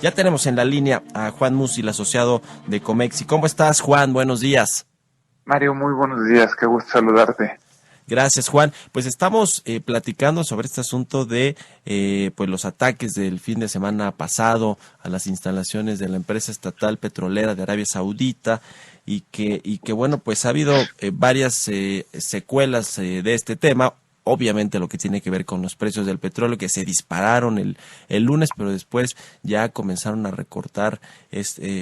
Ya tenemos en la línea a Juan Musil, asociado de Comexi. ¿Cómo estás, Juan? Buenos días. Mario, muy buenos días, qué gusto saludarte. Gracias, Juan. Pues estamos platicando sobre este asunto de pues los ataques del fin de semana pasado a las instalaciones de la empresa estatal petrolera de Arabia Saudita y que bueno, pues ha habido varias secuelas de este tema. Obviamente lo que tiene que ver con los precios del petróleo que se dispararon el lunes, pero después ya comenzaron a recortar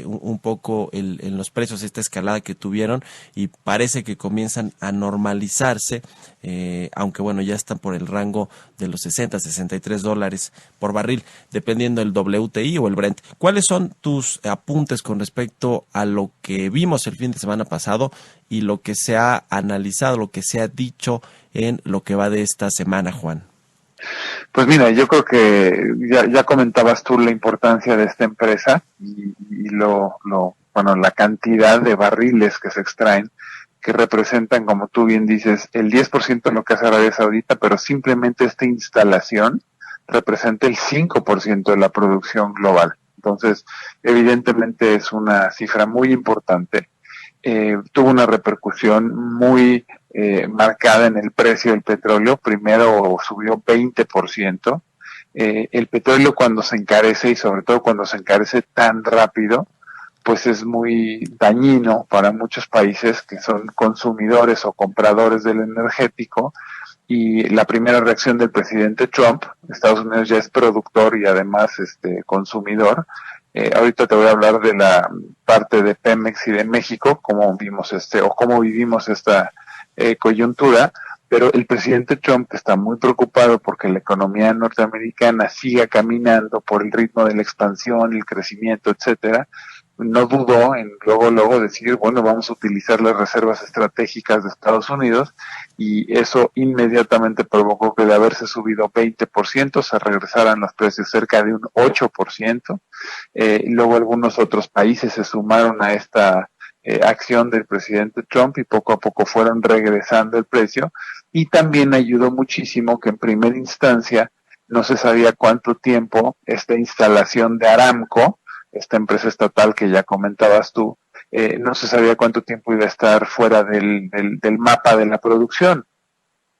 un poco en los precios, esta escalada que tuvieron, y parece que comienzan a normalizarse, aunque bueno, ya están por el rango de los 63 dólares por barril, dependiendo del WTI o el Brent. ¿Cuáles son tus apuntes con respecto a lo que vimos el fin de semana pasado y lo que se ha analizado, lo que se ha dicho en lo que va de esta semana, Juan? Pues mira, yo creo que ya comentabas tú la importancia de esta empresa y bueno, la cantidad de barriles que se extraen, que representan, como tú bien dices, el 10% de lo que hace Arabia Saudita, pero simplemente esta instalación representa el 5% de la producción global. Entonces, evidentemente es una cifra muy importante. Tuvo una repercusión muy marcada en el precio del petróleo. Primero subió 20%. El petróleo, cuando se encarece, y sobre todo cuando se encarece tan rápido, pues es muy dañino para muchos países que son consumidores o compradores del energético. Y la primera reacción del presidente Trump: Estados Unidos ya es productor y además consumidor. Ahorita te voy a hablar de la parte de Pemex y de México, cómo vimos o cómo vivimos esta coyuntura. Pero el presidente Trump está muy preocupado porque la economía norteamericana siga caminando por el ritmo de la expansión, el crecimiento, etcétera. No dudó en luego decir, bueno, vamos a utilizar las reservas estratégicas de Estados Unidos, y eso inmediatamente provocó que, de haberse subido 20%, se regresaran los precios cerca de un 8%. Luego algunos otros países se sumaron a esta acción del presidente Trump y poco a poco fueron regresando el precio. Y también ayudó muchísimo que en primera instancia no se sabía cuánto tiempo esta instalación de Aramco, esta empresa estatal que ya comentabas tú, no se sabía cuánto tiempo iba a estar fuera del mapa de la producción.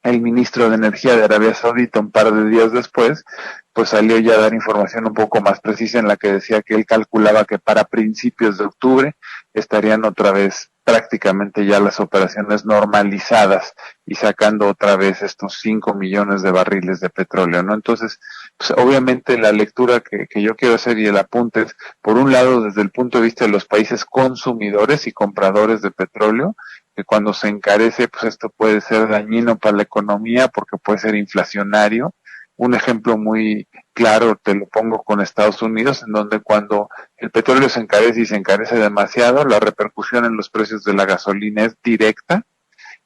El ministro de Energía de Arabia Saudita, un par de días después, pues salió ya a dar información un poco más precisa, en la que decía que él calculaba que para principios de octubre estarían otra vez prácticamente ya las operaciones normalizadas y sacando otra vez estos 5 millones de barriles de petróleo, ¿no? Entonces, pues obviamente la lectura que yo quiero hacer y el apunte es, por un lado, desde el punto de vista de los países consumidores y compradores de petróleo, que cuando se encarece, pues esto puede ser dañino para la economía porque puede ser inflacionario. Un ejemplo muy claro te lo pongo con Estados Unidos, en donde cuando el petróleo se encarece y se encarece demasiado, la repercusión en los precios de la gasolina es directa.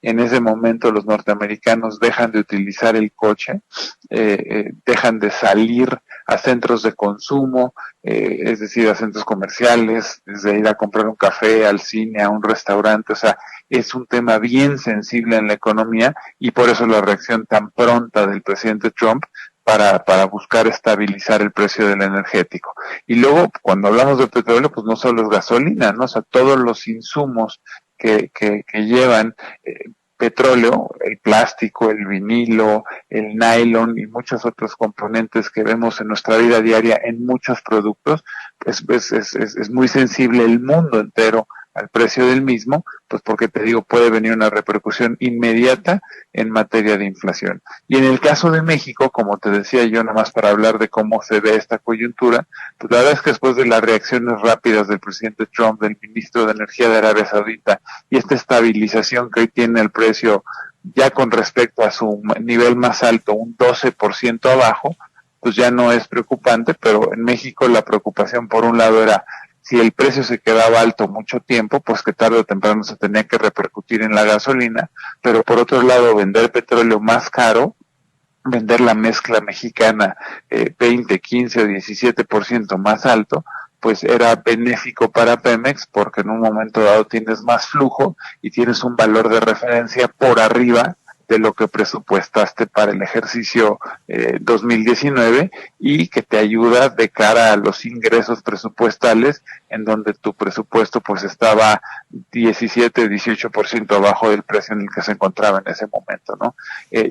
En ese momento los norteamericanos dejan de utilizar el coche, dejan de salir a centros de consumo, es decir, a centros comerciales, desde ir a comprar un café, al cine, a un restaurante. O sea, es un tema bien sensible en la economía, y por eso la reacción tan pronta del presidente Trump para buscar estabilizar el precio del energético. Y luego, cuando hablamos de petróleo, pues no solo es gasolina, ¿no? O sea, todos los insumos que llevan petróleo, el plástico, el vinilo, el nylon y muchos otros componentes que vemos en nuestra vida diaria en muchos productos, pues es muy sensible el mundo entero al precio del mismo, pues porque te digo, puede venir una repercusión inmediata en materia de inflación. Y en el caso de México, como te decía yo, nada más para hablar de cómo se ve esta coyuntura, pues la verdad es que después de las reacciones rápidas del presidente Trump, del ministro de Energía de Arabia Saudita, y esta estabilización que hoy tiene el precio ya con respecto a su nivel más alto, un 12% abajo, pues ya no es preocupante. Pero en México la preocupación, por un lado, era si el precio se quedaba alto mucho tiempo, pues que tarde o temprano se tenía que repercutir en la gasolina. Pero por otro lado, vender petróleo más caro, vender la mezcla mexicana 20, 15 o 17% más alto, pues era benéfico para Pemex, porque en un momento dado tienes más flujo y tienes un valor de referencia por arriba de lo que presupuestaste para el ejercicio 2019 y que te ayuda de cara a los ingresos presupuestales, en donde tu presupuesto pues estaba 17-18% abajo del precio en el que se encontraba en ese momento, ¿no?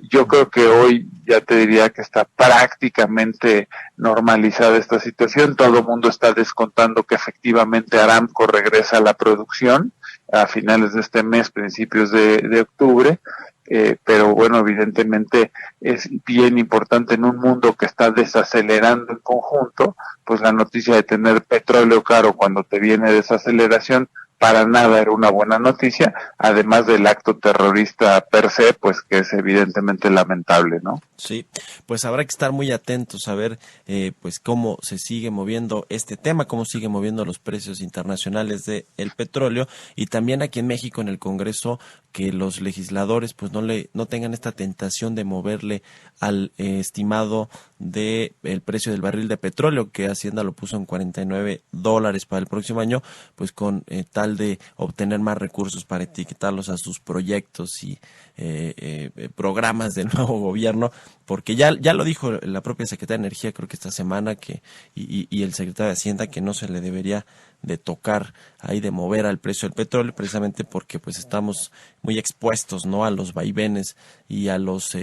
Yo creo que hoy ya te diría que está prácticamente normalizada esta situación. Todo el mundo está descontando que efectivamente Aramco regresa a la producción a finales de este mes, principios de octubre. Pero bueno, evidentemente es bien importante en un mundo que está desacelerando en conjunto, pues la noticia de tener petróleo caro cuando te viene desaceleración, para nada era una buena noticia, además del acto terrorista per se, pues que es evidentemente lamentable, ¿no? Sí, pues habrá que estar muy atentos a ver pues cómo se sigue moviendo este tema, cómo sigue moviendo los precios internacionales del petróleo, y también aquí en México en el Congreso que los legisladores pues no tengan esta tentación de moverle al estimado de el precio del barril de petróleo, que Hacienda lo puso en $49 para el próximo año, pues con tal de obtener más recursos para etiquetarlos a sus proyectos y programas del nuevo gobierno, porque ya lo dijo la propia Secretaria de Energía, creo que esta semana, que y el Secretario de Hacienda, que no se le debería de tocar ahí, de mover al precio del petróleo, precisamente porque pues estamos muy expuestos, ¿no?, a los vaivenes y a los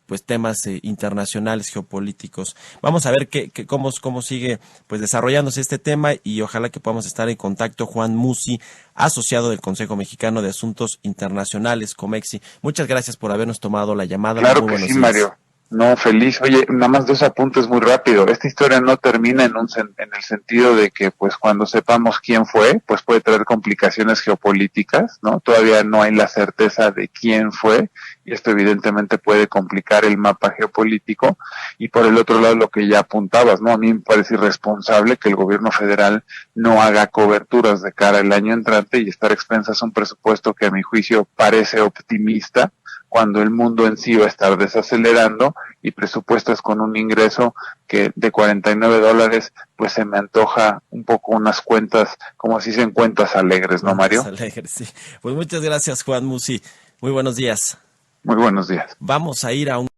pues temas internacionales, geopolíticos. Vamos a ver cómo sigue pues desarrollándose este tema, y ojalá que podamos estar en contacto. Juan Musi, asociado del Consejo Mexicano de Asuntos Internacionales, COMEXI. Muchas gracias por habernos tomado la llamada. Claro Muy que buenos sí, días. Mario. No, feliz. Oye, nada más 2 apuntes muy rápido. Esta historia no termina en el sentido de que, pues, cuando sepamos quién fue, pues puede traer complicaciones geopolíticas, ¿no? Todavía no hay la certeza de quién fue, y esto evidentemente puede complicar el mapa geopolítico. Y por el otro lado, lo que ya apuntabas, ¿no? A mí me parece irresponsable que el gobierno federal no haga coberturas de cara al año entrante y estar expensas un presupuesto que a mi juicio parece optimista, cuando el mundo en sí va a estar desacelerando, y presupuestas con un ingreso que de $49, pues se me antoja un poco unas cuentas, como si se dicen, cuentas alegres, ¿no, Mario? Cuentas alegres, sí. Pues muchas gracias, Juan Musi. Muy buenos días. Muy buenos días. Vamos a ir a un